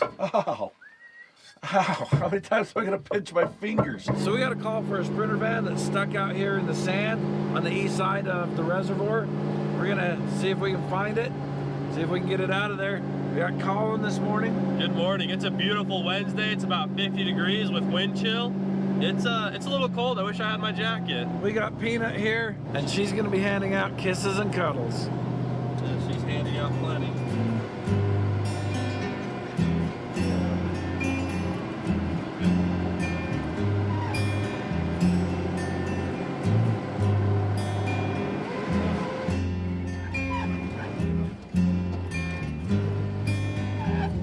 Ow. Ow. How many times am I going to pinch my fingers? So we got a call for a Sprinter van that's stuck out here in the sand on the east side of the reservoir. We're going to see if we can find it, see if we can get it out of there. We got Colin this morning. Good morning. It's a beautiful Wednesday. It's about 50 degrees with wind chill. It's a little cold. I wish I had my jacket. We got Peanut here, and she's going to be handing out kisses and cuddles. Yeah, she's handing out plenty.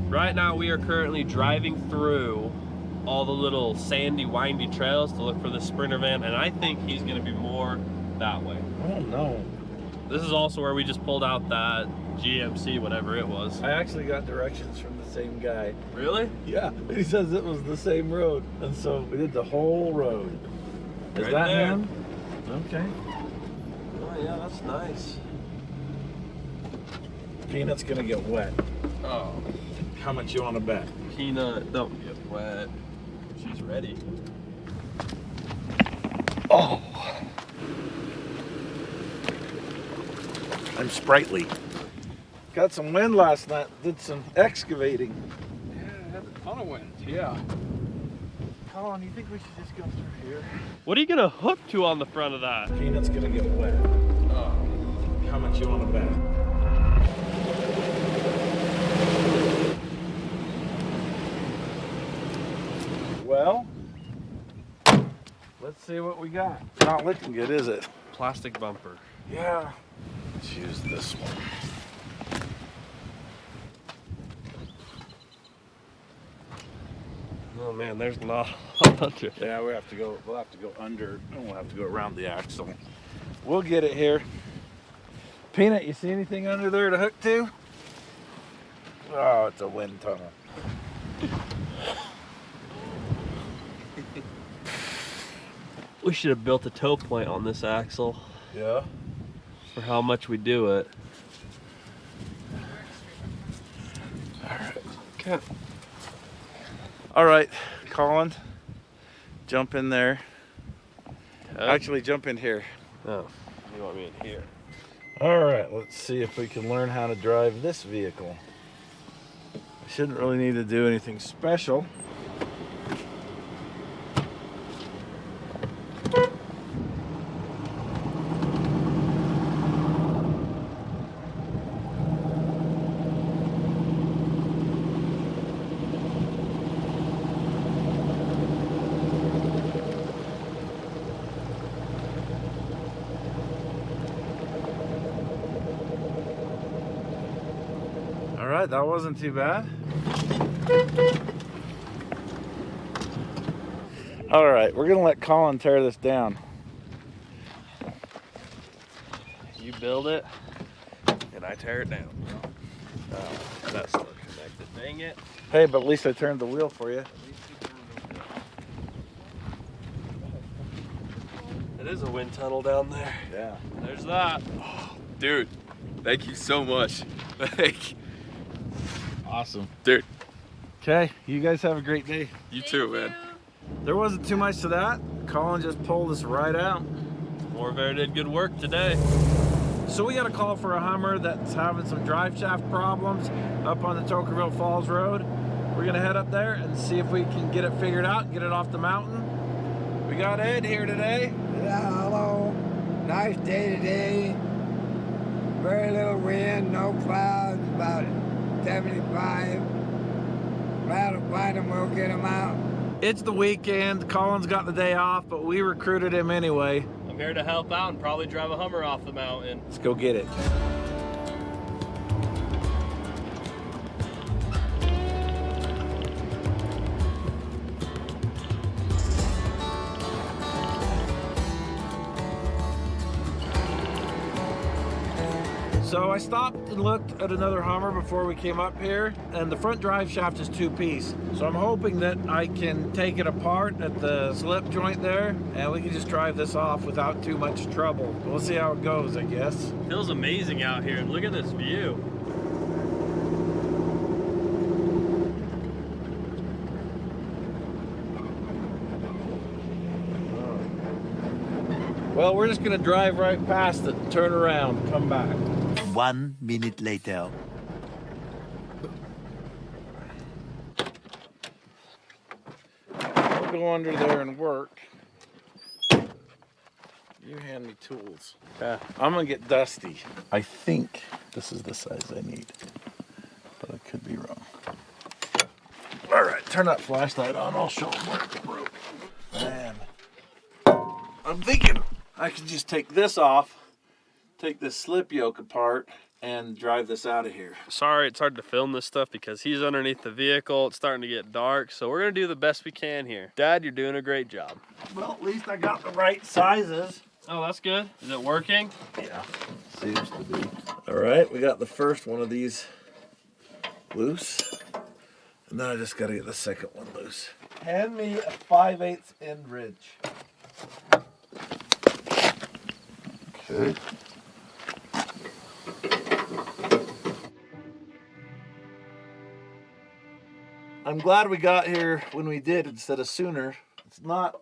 Right now we are currently driving through all the little sandy, windy trails to look for the Sprinter van, and I think he's gonna be more that way. Oh no. This is also where we just pulled out that GMC, whatever it was. I actually got directions from the same guy. Really? Yeah, he says it was the same road, and so we did the whole road. Is Right that there. him? Okay. Oh yeah, that's nice. Peanut's gonna get wet. Oh. How much you want to bet? Peanut, don't get wet. She's ready. Oh. I'm sprightly. Got some wind last night. Did some excavating. Yeah, I had a ton of wind. Yeah. Colin, you think we should just go through here? What are you gonna hook to on the front of that? Peanut's gonna get wet. Oh. How much you want to bet? Well, let's see what we got. It's not looking good, is it? Plastic bumper. Yeah. Let's use this one. Oh man, there's not a lot under. Yeah, we'll have to go under, and we'll have to go around the axle. We'll get it here. Peanut, you see anything under there to hook to? Oh, it's a wind tunnel. We should have built a tow point on this axle Yeah. for how much we do it. Okay. All right, Colin, jump in there. Actually, jump in here. Oh, you want me in here? All right, let's see if we can learn how to drive this vehicle. I shouldn't really need to do anything special. All right, that wasn't too bad. All right, we're gonna let Colin tear this down. You build it, and I tear it down. Oh, that's still connected. Dang it. Hey, but at least I turned the wheel for you. It is a wind tunnel down there. Yeah. There's that. Oh, dude, thank you so much. Thank Awesome. dude. Okay, you guys have a great day. You too, man. There wasn't too much to that. Colin just pulled us right out. MORR did good work today. So we got a call for a Hummer that's having some drive shaft problems up on the Tokerville Falls Road. We're gonna head up there and see if we can get it figured out and get it off the mountain. We got Ed here today. Yeah, hello. Nice day today. Very little wind, no clouds, about 75. Glad to find them, we'll get them out. It's the weekend. Colin's got the day off, but we recruited him anyway. I'm here to help out and probably drive a Hummer off the mountain. Let's go get it. So I stopped and looked at another Hummer before we came up here, and the front drive shaft is two-piece. So I'm hoping that I can take it apart at the slip joint there, and we can just drive this off without too much trouble. We'll see how it goes, I guess. Feels amazing out here, and look at this view. Well, we're just gonna drive right past it, turn around, come back. 1 minute later. I'll go under there and work. You hand me tools. Okay. I'm gonna get dusty. I think this is the size I need, but I could be wrong. All right, turn that flashlight on. I'll show them where it broke. Man, I'm thinking I can just take this off, take this slip yoke apart, and drive this out of here. Sorry, it's hard to film this stuff because he's underneath the vehicle. It's starting to get dark, so we're gonna do the best we can here. Dad, you're doing a great job. Well, at least I got the right sizes. Oh, that's good. Is it working? Yeah, seems to be. All right, we got the first one of these loose. And then I just gotta get the second one loose. Hand me a 5/8 end ridge. Okay. I'm glad we got here when we did instead of sooner. It's not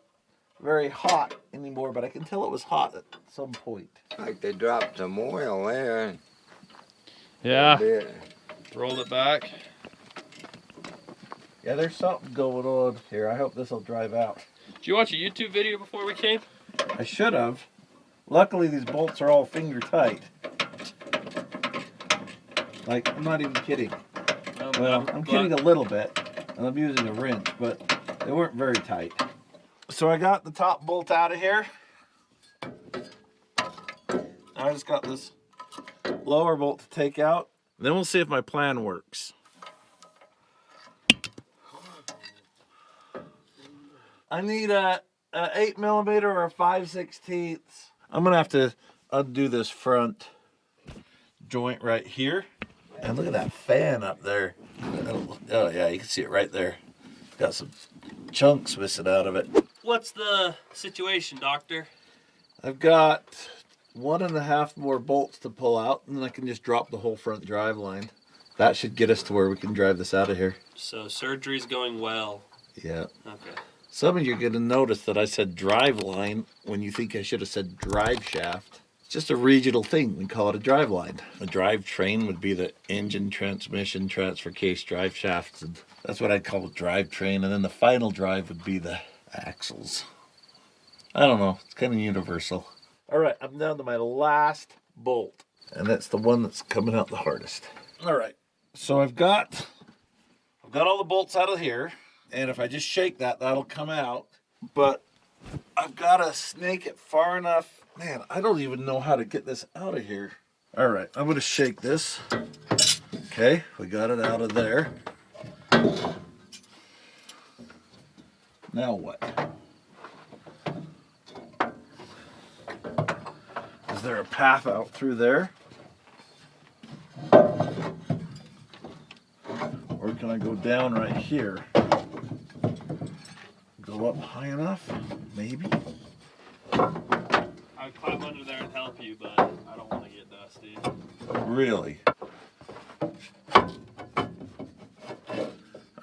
very hot anymore, but I can tell it was hot at some point. Like they dropped some oil there. Yeah. Yeah. Rolled it back. Yeah, there's something going on here. I hope this will drive out. Did you watch a YouTube video before we came? I should have. Luckily, these bolts are all finger tight. Like, I'm not even kidding. Oh, Well, no, I'm but- kidding a little bit, and I'm using a wrench, but they weren't very tight. So I got the top bolt out of here. I just got this lower bolt to take out. Then we'll see if my plan works. I need a 8mm or a 5/16. I'm gonna have to undo this front joint right here. And look at that fan up there. Oh yeah, you can see it right there. Got some chunks missing out of it. What's the situation, Doctor? I've got 1.5 more bolts to pull out, and then I can just drop the whole front drive line. That should get us to where we can drive this out of here. So surgery's going well. Yeah. Okay. Some of you are going to notice that I said drive line when you think I should have said drive shaft. It's just a regional thing. We call it a drive line. A drivetrain would be the engine, transmission, transfer case, drive shafts. And that's what I'd call a drivetrain. And then the final drive would be the axles. I don't know. It's kind of universal. All right, I'm down to my last bolt. And that's the one that's coming out the hardest. All right. So I've got all the bolts out of here. And if I just shake that, that'll come out. But I've got to snake it far enough. Man, I don't even know how to get this out of here. All right, I'm going to shake this. Okay, we got it out of there. Now what? Is there a path out through there? Or can I go down right here? Go up high enough? Maybe? I'd climb under there and help you, but I don't want to get dusty. Really?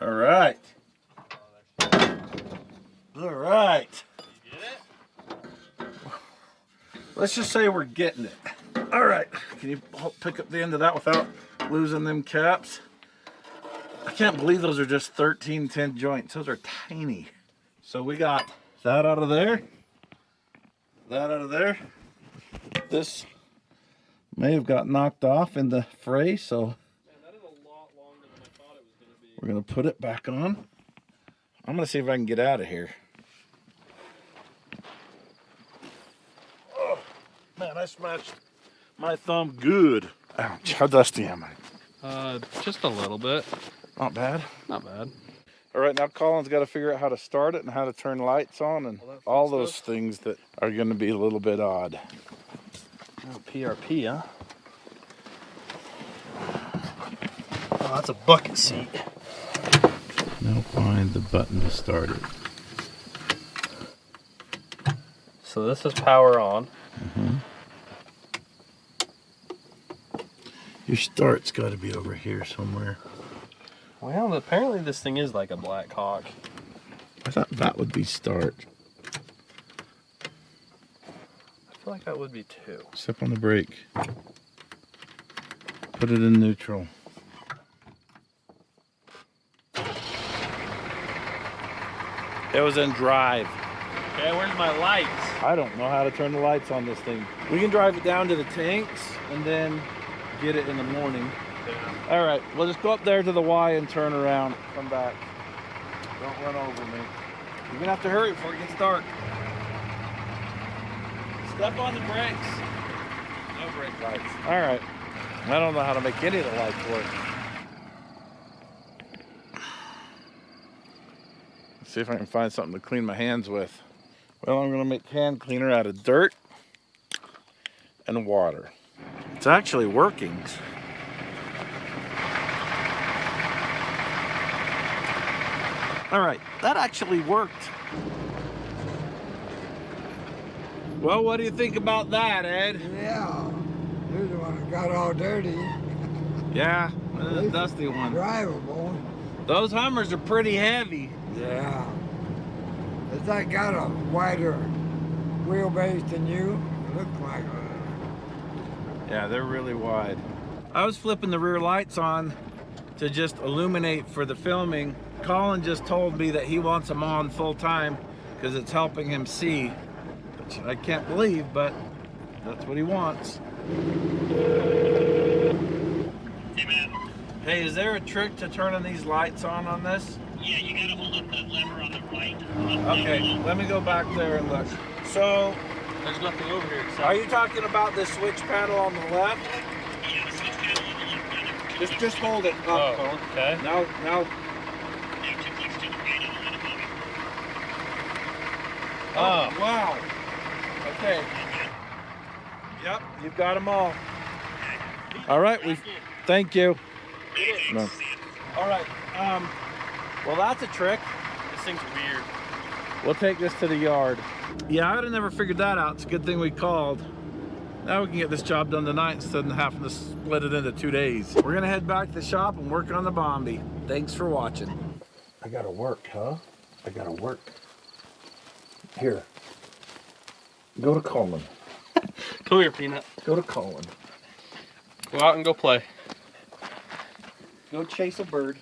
All right. All right. You get it? Let's just say we're getting it. All right. Can you pick up the end of that without losing them caps? I can't believe those are just 1310 joints. Those are tiny. So we got that out of there. That out of there. This may have got knocked off in the fray, so Man, that is a lot longer than I thought it was going to be. we're going to put it back on. I'm going to see if I can get out of here. Oh, man, I smashed my thumb good. Ouch, how dusty am I? Just a little bit. Not bad. Not bad. All right, now Colin's got to figure out how to start it and how to turn lights on and all those things that are going to be a little bit odd. Oh, PRP, huh? Oh, that's a bucket seat. Now find the button to start it. So this is power on. Your start's got to be over here somewhere. Well, apparently this thing is like a Black Hawk. I thought that would be start. feel like that would be 2. Step on the brake. Put it in neutral. It was in drive. Okay, where's my lights? I don't know how to turn the lights on this thing. We can drive it down to the tanks and then get it in the morning. Yeah. All right, we'll just go up there to the Y and turn around, come back. Don't run over me. You're gonna have to hurry before it gets dark. Step on the brakes. No brake lights. All right. I don't know how to make any of the lights work. Let's see if I can find something to clean my hands with. Well, I'm gonna make hand cleaner out of dirt and water. It's actually working. All right, that actually worked. Well, what do you think about that, Ed? Yeah. You're the one that got all dirty. Yeah, the dusty one. Drivable. Those Hummers are pretty heavy. Yeah. It's like got a wider wheelbase than you. It looks like Yeah, they're really wide. I was flipping the rear lights on to just illuminate for the filming. Colin just told me that he wants them on full time because it's helping him see, which I can't believe, but that's what he wants. Hey man. Hey, is there a trick to turning these lights on this? Yeah, you gotta hold up the lever on the right. Okay, let me go back there and look. So, There's nothing over here except... are you talking about this switch panel on the left? Yeah, the switch panel on the left kind of. Just hold it up, Colin. okay. Now, Now 2 clicks to the right and 1 above it. oh, wow. Okay. Yep, you've got them all. All right, thank you. No. All right, well, that's a trick. This thing's weird. We'll take this to the yard. Yeah, I would have never figured that out. It's a good thing we called. Now we can get this job done tonight instead of having to split it into 2 days. We're gonna head back to the shop and work on the Bombi. Thanks for watching. I gotta work, huh? I gotta work. Here. Go to Colin. Come here, Peanut. Go to Colin. Go out and go play. Go chase a bird.